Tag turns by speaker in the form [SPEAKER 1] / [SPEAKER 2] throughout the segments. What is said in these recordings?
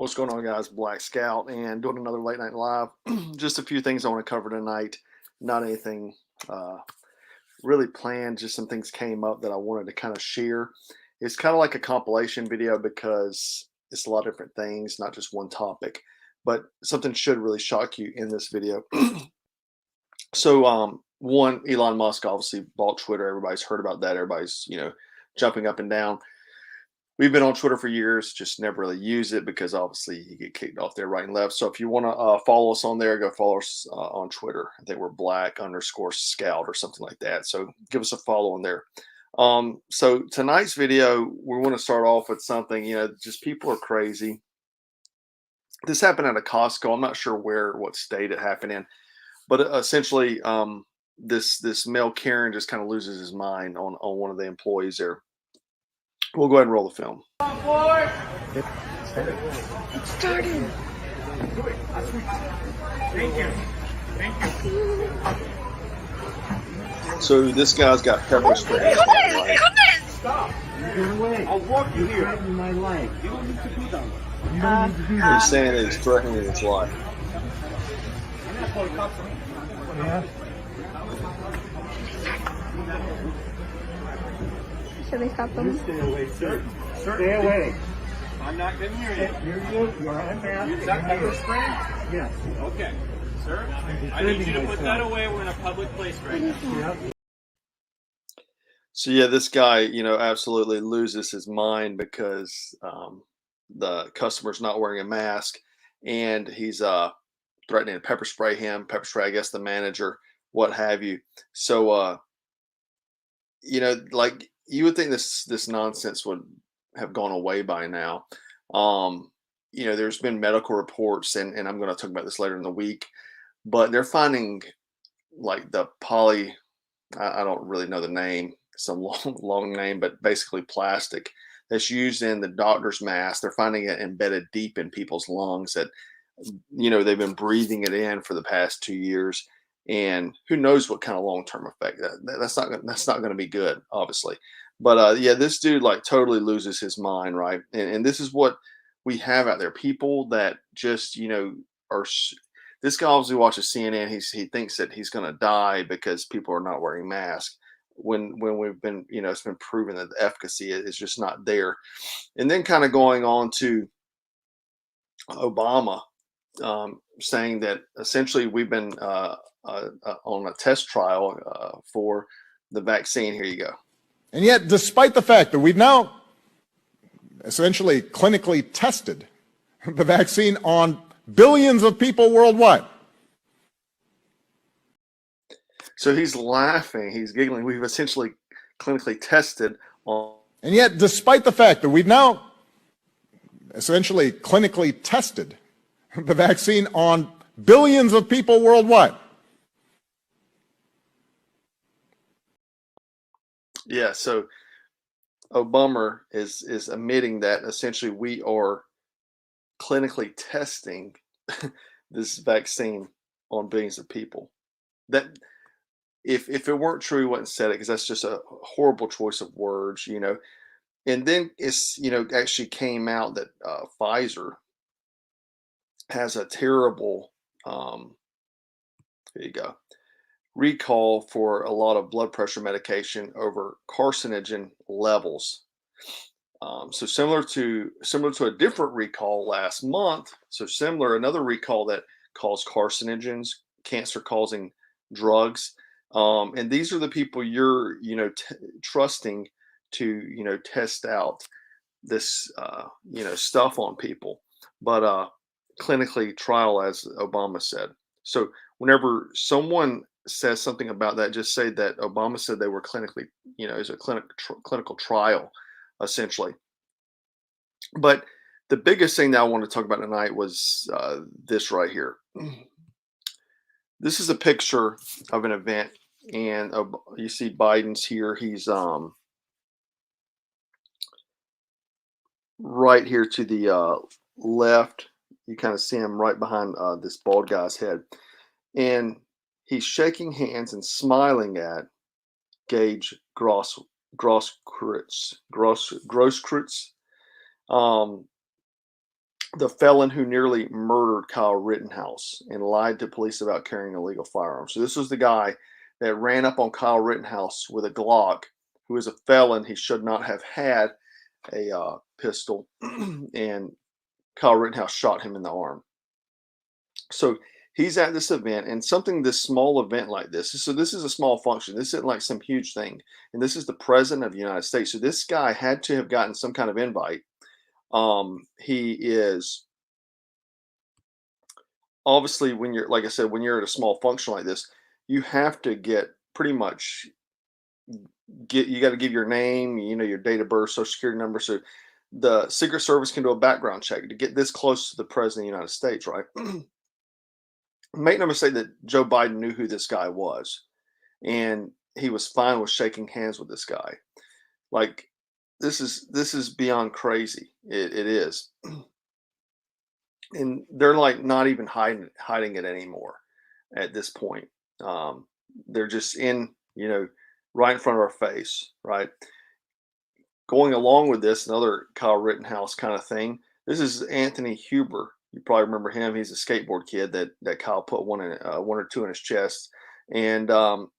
[SPEAKER 1] What's going on, guys? Black Scout and doing another late night live. Just a few things I want to cover tonight. Not anything uh, really planned, just some things came up that I wanted to kind of share. It's kind of like a compilation video because it's a lot of different things, not just one topic, but something should really shock you in this video. One, Elon Musk obviously bought Twitter. Everybody's heard about that. Everybody's, jumping up and down. We've been on Twitter for years, just never really use it because obviously you get kicked off there right and left. So if you want to follow us on there, go follow us on Twitter. I think we're black_scout or something like that. So give us a follow on there. So tonight's video, we want to start off with something, just people are crazy. This happened at a Costco. I'm not sure what state it happened in, but essentially this male Karen just kind of loses his mind on one of the employees there. We'll go ahead and roll the film.
[SPEAKER 2] It started.
[SPEAKER 3] Thank you. Thank you.
[SPEAKER 1] So this guy's got pepper spray.
[SPEAKER 3] Stop. Get away. I'll walk you here. You're threatening my life. You don't need to do that. You don't need to do that.
[SPEAKER 1] He's saying that he's threatening his life.
[SPEAKER 3] I'm not calling cops on you.
[SPEAKER 2] Yeah.
[SPEAKER 4] Should we stop them?
[SPEAKER 3] Stay away, sir. Stay away. I'm not getting near you.
[SPEAKER 2] You're unmasked.
[SPEAKER 3] Is that pepper spray?
[SPEAKER 2] Yes.
[SPEAKER 3] Okay. Sir, I need you to put that away. We're in a public place right now.
[SPEAKER 2] Yep.
[SPEAKER 1] So yeah, this guy, absolutely loses his mind because the customer's not wearing a mask, and he's threatening to pepper spray, I guess the manager, what have you. So like you would think this nonsense would have gone away by now. There's been medical reports, and I'm going to talk about this later in the week, but they're finding like the I don't really know the name, some long name, but basically plastic that's used in the doctor's mask. They're finding it embedded deep in people's lungs that, they've been breathing it in for the past 2 years. And who knows what kind of long-term effect that's not going to be good, obviously. But this dude like totally loses his mind, right? And this is what we have out there. People that just are. This guy obviously watches CNN. He thinks that he's going to die because people are not wearing masks. When we've been, it's been proven that the efficacy is just not there. And then kind of going on to Obama, saying that essentially we've been on a test trial for the vaccine. Here you go.
[SPEAKER 5] And yet, despite the fact that we've now essentially clinically tested the vaccine on billions of people worldwide.
[SPEAKER 1] So he's laughing, he's giggling. We've essentially clinically tested on.
[SPEAKER 5] And yet, despite the fact that we've now essentially clinically tested the vaccine on billions of people worldwide.
[SPEAKER 1] Yeah, so Obama is admitting that essentially we are clinically testing this vaccine on billions of people. That if it weren't true, he wouldn't said it, because that's just a horrible choice of words, And then it's actually came out that Pfizer has a terrible here you go, recall for a lot of blood pressure medication over carcinogen levels. So similar to a different recall last month. So another recall that calls carcinogens, cancer-causing drugs. And these are the people you're trusting to test out this stuff on people, but clinically trial, as Obama said. So whenever someone says something about that, just say that Obama said they were clinically, is a clinical trial, essentially. But the biggest thing that I want to talk about tonight was this right here. This is a picture of an event, and you see Biden's here. He's right here to the left. You kind of see him right behind this bald guy's head, and he's shaking hands and smiling at Gage Grosskreutz. the felon who nearly murdered Kyle Rittenhouse and lied to police about carrying a illegal firearm. So this was the guy that ran up on Kyle Rittenhouse with a Glock, who is a felon. He should not have had a pistol, and Kyle Rittenhouse shot him in the arm. So he's at this event, and something this small event like this. So this is a small function. This isn't like some huge thing, and this is the president of the United States. So this guy had to have gotten some kind of invite. He is obviously, when you're, like I said, when you're at a small function like this, you have to get pretty much get you got to give your name, your date of birth, social security number, so the Secret Service can do a background check to get this close to the president of the United States, right? Make no mistake that Joe Biden knew who this guy was, and he was fine with shaking hands with this guy. Like, this is beyond crazy. It is, and they're like not even hiding it anymore at this point. They're just right in front of our face, right? Going along with this, another Kyle Rittenhouse kind of thing. This is Anthony Huber. You probably remember him. He's a skateboard kid that Kyle put one or two in his chest. And the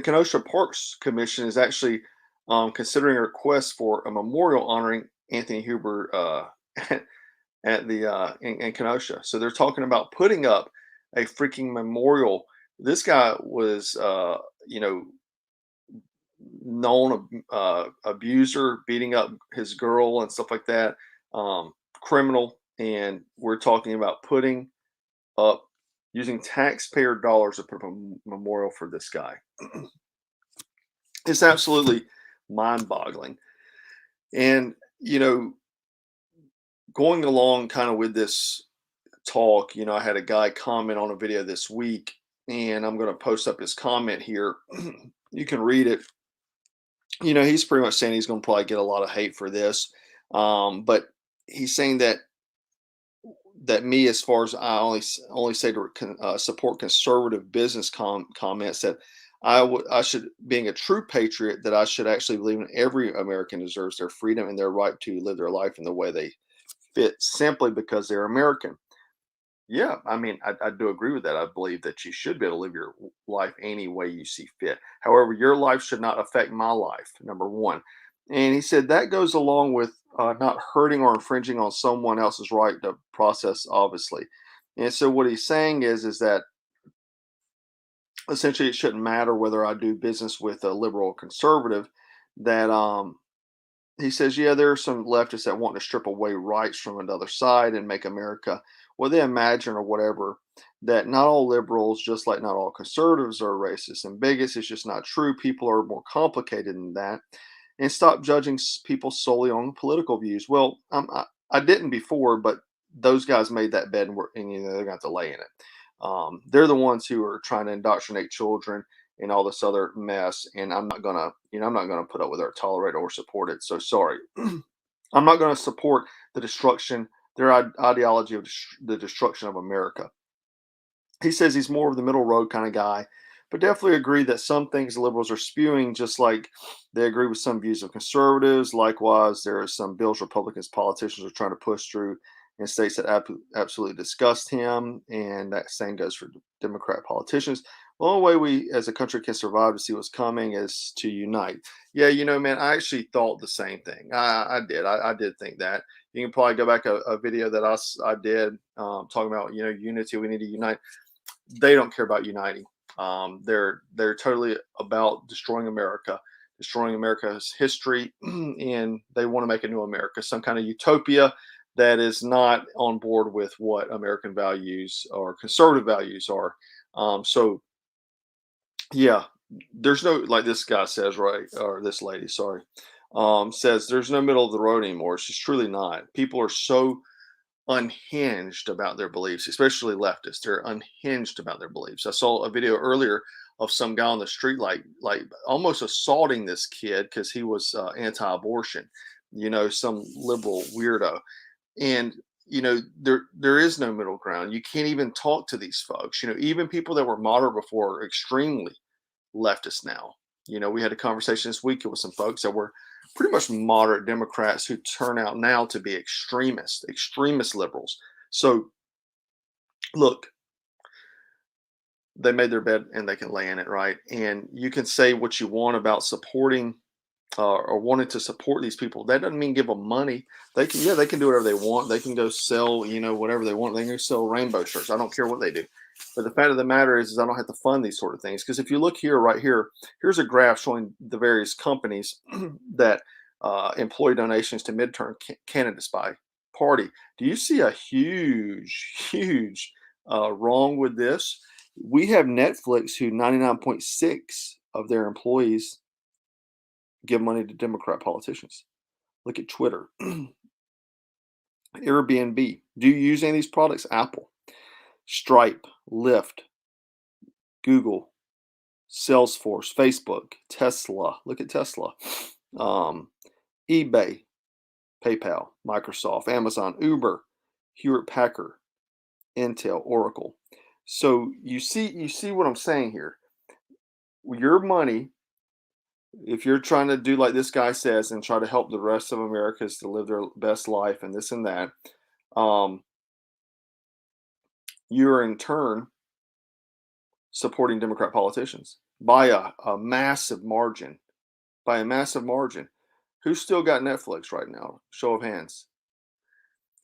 [SPEAKER 1] Kenosha Parks Commission is actually considering a request for a memorial honoring Anthony Huber at the in Kenosha. So they're talking about putting up a freaking memorial. This guy was, known abuser, beating up his girl and stuff like that, criminal, and we're talking about putting up using taxpayer dollars to put up a memorial for this guy. It's absolutely mind-boggling. And going along kind of with this talk, I had a guy comment on a video this week, and I'm going to post up his comment here. You can read it. He's pretty much saying he's going to probably get a lot of hate for this, but he's saying that me, as far as I only say to support conservative business comments, that I should, being a true patriot, that I should actually believe in every American deserves their freedom and their right to live their life in the way they fit, simply because they're American. Yeah, I mean, I do agree with that. I believe that you should be able to live your life any way you see fit. However, your life should not affect my life, number one. And he said that goes along with not hurting or infringing on someone else's right to process, obviously. And so what he's saying is that essentially it shouldn't matter whether I do business with a liberal or conservative. That he says, yeah, there are some leftists that want to strip away rights from another side and make America what they imagine or whatever. That not all liberals, just like not all conservatives, are racist and bigots. It's just not true. People are more complicated than that. And stop judging people solely on political views. Well, I didn't before, but those guys made that bed, and they're going to lay in it. They're the ones who are trying to indoctrinate children and all this other mess. And I'm not gonna put up with it or tolerate or support it. So sorry. I'm not going to support the destruction, their ideology of the destruction of America. He says he's more of the middle road kind of guy, but definitely agree that some things the liberals are spewing, just like they agree with some views of conservatives. Likewise, there are some bills Republicans politicians are trying to push through in states that absolutely disgust him, and that same goes for Democrat politicians. The only way we as a country can survive to see what's coming is to unite. Yeah, man, I actually thought the same thing. I did. I did think that. You can probably go back a video that I did talking about, unity. We need to unite. They don't care about uniting. They're totally about destroying America, destroying America's history, and they want to make a new America, some kind of utopia that is not on board with what American values or conservative values are. So yeah, there's no, like this guy says, right, or this lady, sorry, says there's no middle of the road anymore. It's just truly not. People are so unhinged about their beliefs, especially leftists. They're unhinged about their beliefs. I saw a video earlier of some guy on the street, like almost assaulting this kid because he was anti-abortion. Some liberal weirdo, and there is no middle ground. You can't even talk to these folks. Even people that were moderate before are extremely leftist now. We had a conversation this week with some folks that were pretty much moderate Democrats who turn out now to be extremist liberals. So look, they made their bed and they can lay in it, right? And you can say what you want about supporting or wanting to support these people. That doesn't mean give them money. They can, yeah, they can do whatever they want. They can go sell, whatever they want. They can go sell rainbow shirts. I don't care what they do. But the fact of the matter is I don't have to fund these sort of things. Because if you look here, right here, here's a graph showing the various companies that employ donations to midterm candidates by party. Do you see a huge wrong with this? We have Netflix, who 99.6 of their employees give money to Democrat politicians. Look at Twitter. Airbnb. Do you use any of these products? Apple, Stripe, Lyft, Google, Salesforce, Facebook, Tesla. Look at Tesla. eBay, PayPal, Microsoft, Amazon, Uber, Hewlett Packard, Intel, Oracle. So you see what I'm saying here. Your money, if you're trying to do like this guy says and try to help the rest of Americans to live their best life and this and that, you're in turn supporting Democrat politicians by a massive margin. By a massive margin. Who's still got Netflix right now? Show of hands.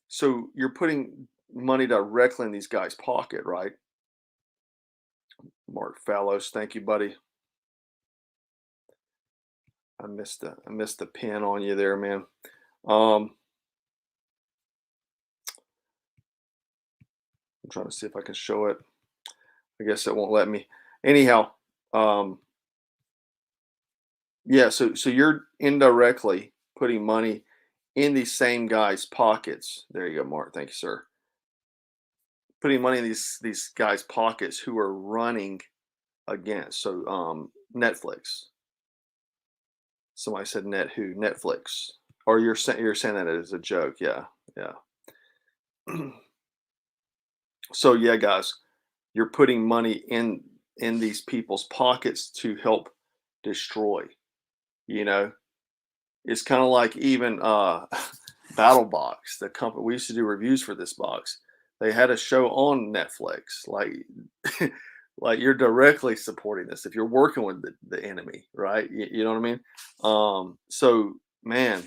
[SPEAKER 1] So you're putting money directly in these guys' pocket, right? Mark Fallows, thank you, buddy. I missed the pin on you there, man. I'm trying to see if I can show it. I guess it won't let me. Anyhow, yeah. So you're indirectly putting money in these same guys' pockets. There you go, Mark. Thank you, sir. Putting money in these guys' pockets who are running against. So Netflix. Somebody said Netflix. Or you're saying that as a joke. Yeah. So yeah, guys, you're putting money in these people's pockets to help destroy. It's kind of like even BattleBox, the company we used to do reviews for this box. They had a show on Netflix, like like you're directly supporting this if you're working with the enemy, right? You know what I mean? So man,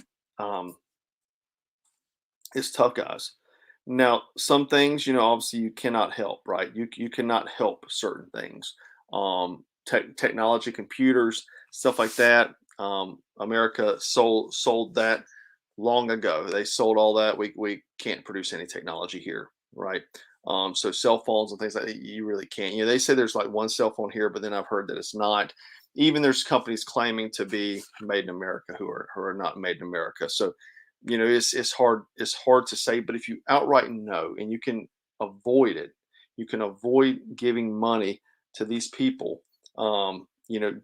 [SPEAKER 1] it's tough, guys. Now, some things, obviously you cannot help, right? You cannot help certain things. Technology, computers, stuff like that. America sold that long ago. They sold all that. We can't produce any technology here, right? So cell phones and things like that, you really can't. They say there's like one cell phone here, but then I've heard that it's not. Even there's companies claiming to be made in America who are not made in America. So it's hard to say, but if you outright know and you can avoid it, you can avoid giving money to these people.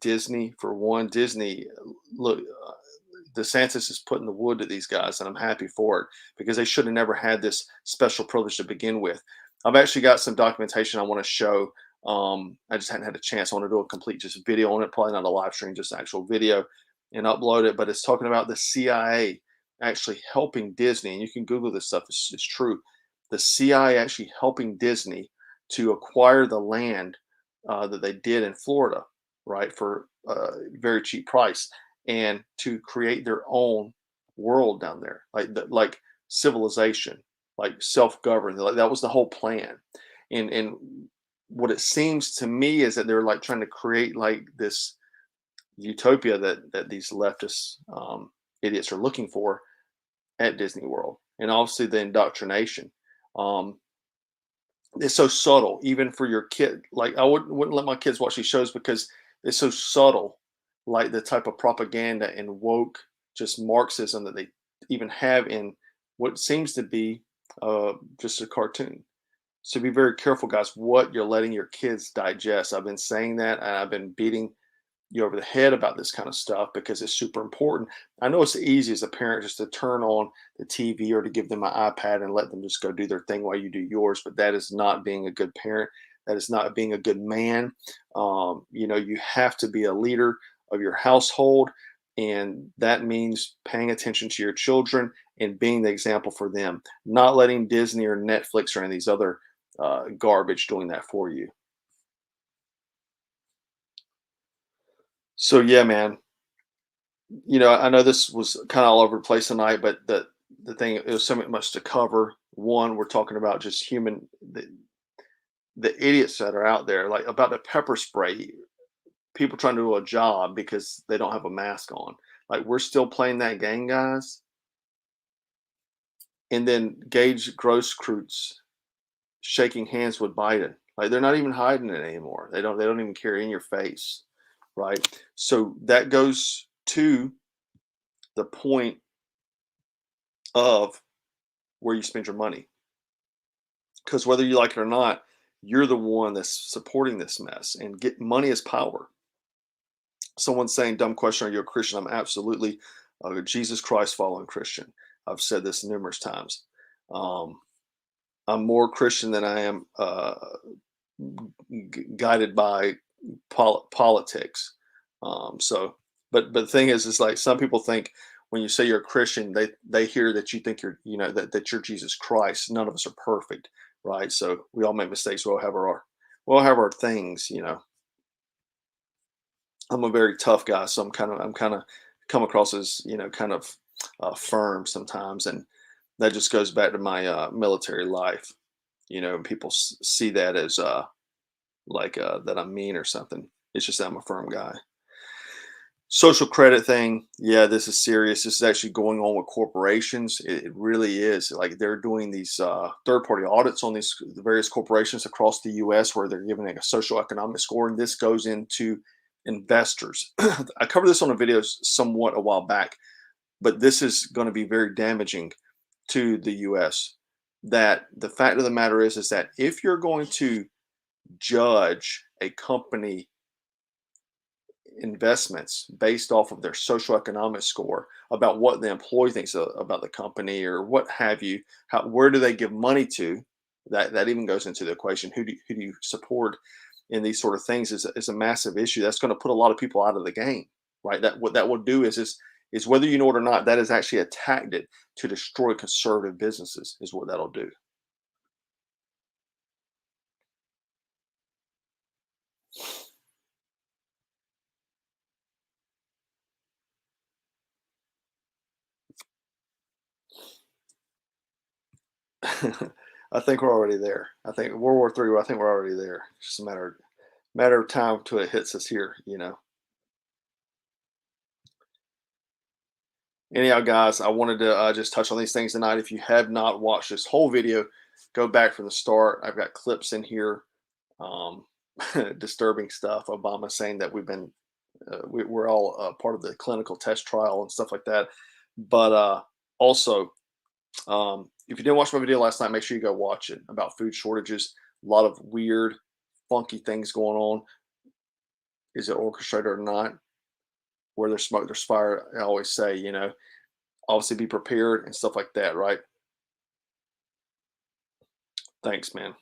[SPEAKER 1] Disney, for one. Disney, look, DeSantis is putting the wood to these guys, and I'm happy for it, because they should have never had this special privilege to begin with. I've actually got some documentation I want to show. I just hadn't had a chance. I want to do a complete just video on it, probably not a live stream, just actual video, and upload it. But it's talking about the CIA actually helping Disney, and you can Google this stuff. It's true. The CIA actually helping Disney to acquire the land that they did in Florida, right, for a very cheap price, and to create their own world down there, like civilization, like self-governed. Like that was the whole plan. And what it seems to me is that they're like trying to create like this utopia that these leftist idiots are looking for at Disney World. And obviously the indoctrination. It's so subtle, even for your kid. Like I wouldn't let my kids watch these shows because it's so subtle, like the type of propaganda and woke just Marxism that they even have in what seems to be just a cartoon. So be very careful, guys, what you're letting your kids digest. I've been saying that, and I've been beating you over the head about this kind of stuff because it's super important. I know it's easy as a parent just to turn on the TV or to give them an iPad and let them just go do their thing while you do yours, but that is not being a good parent. That is not being a good man. You have to be a leader of your household, And that means paying attention to your children and being the example for them, not letting Disney or Netflix or any of these other garbage doing that for you. So yeah, man, I know this was kind of all over the place tonight, but the thing, it was so much to cover. One, we're talking about just the idiots that are out there, like about the pepper spray, people trying to do a job because they don't have a mask on. Like, we're still playing that game, guys. And then Gage Grosskreutz shaking hands with Biden. Like, they're not even hiding it anymore. They don't even care in your face, right? So that goes to the point of where you spend your money. Because whether you like it or not, you're the one that's supporting this mess. And get money is power. Someone's saying, dumb question, are you a Christian? I'm absolutely a Jesus Christ following Christian. I've said this numerous times. Um, I'm more Christian than I am guided by politics. So, but the thing is like some people think when you say you're a Christian, they hear that you think that you're Jesus Christ. None of us are perfect, right? So we all make mistakes. We'll have our things. I'm a very tough guy, so I'm kind of come across as kind of firm sometimes, and that just goes back to my military life. And people see that as like that I'm mean or something. It's just that I'm a firm guy. Social credit thing, yeah, this is serious. This is actually going on with corporations. It really is. Like, they're doing these third-party audits on these various corporations across the U.S. where they're giving a social economic score, and this goes into investors. I covered this on a video somewhat a while back, but this is going to be very damaging to the U.S. That the fact of the matter is that if you're going to judge a company investments based off of their social economic score about what the employee thinks about the company or what have you, where do they give money to, that even goes into the equation. Who do you support in these sort of things is a massive issue. That's going to put a lot of people out of the game, right? That what that will do is whether you know it or not, that is actually a tactic to destroy conservative businesses, is what that'll do. I think we're already there. I think World War III. I think we're already there. It's just a matter of time till it hits us here. Anyhow, guys, I wanted to just touch on these things tonight. If you have not watched this whole video, go back from the start. I've got clips in here, um, disturbing stuff. Obama saying that we're all part of the clinical test trial and stuff like that. But also, if you didn't watch my video last night, make sure you go watch it about food shortages. A lot of weird, funky things going on. Is it orchestrated or not? Where there's smoke, there's fire. I always say, obviously be prepared and stuff like that, right? Thanks, man.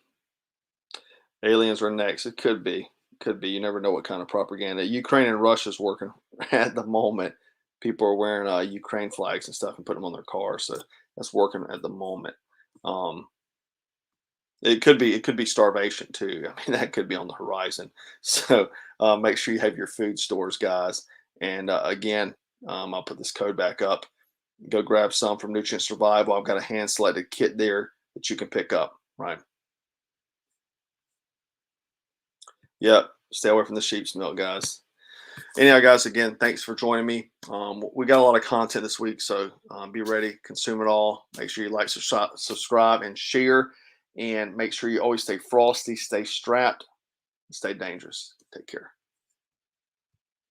[SPEAKER 1] Aliens are next. It could be. Could be. You never know what kind of propaganda. Ukraine and Russia's working at the moment. People are wearing Ukraine flags and stuff and putting them on their cars. So that's working at the moment. Um, it could be starvation too. I mean, that could be on the horizon. So make sure you have your food stores, guys. And again, I'll put this code back up. Go grab some from Nutrient Survival. I've got a hand selected kit there that you can pick up. Right. Yep. Stay away from the sheep's milk, guys. Anyhow, guys, again, thanks for joining me. We got a lot of content this week, so be ready, consume it all. Make sure you like, subscribe, and share. And make sure you always stay frosty, stay strapped, and stay dangerous. Take care.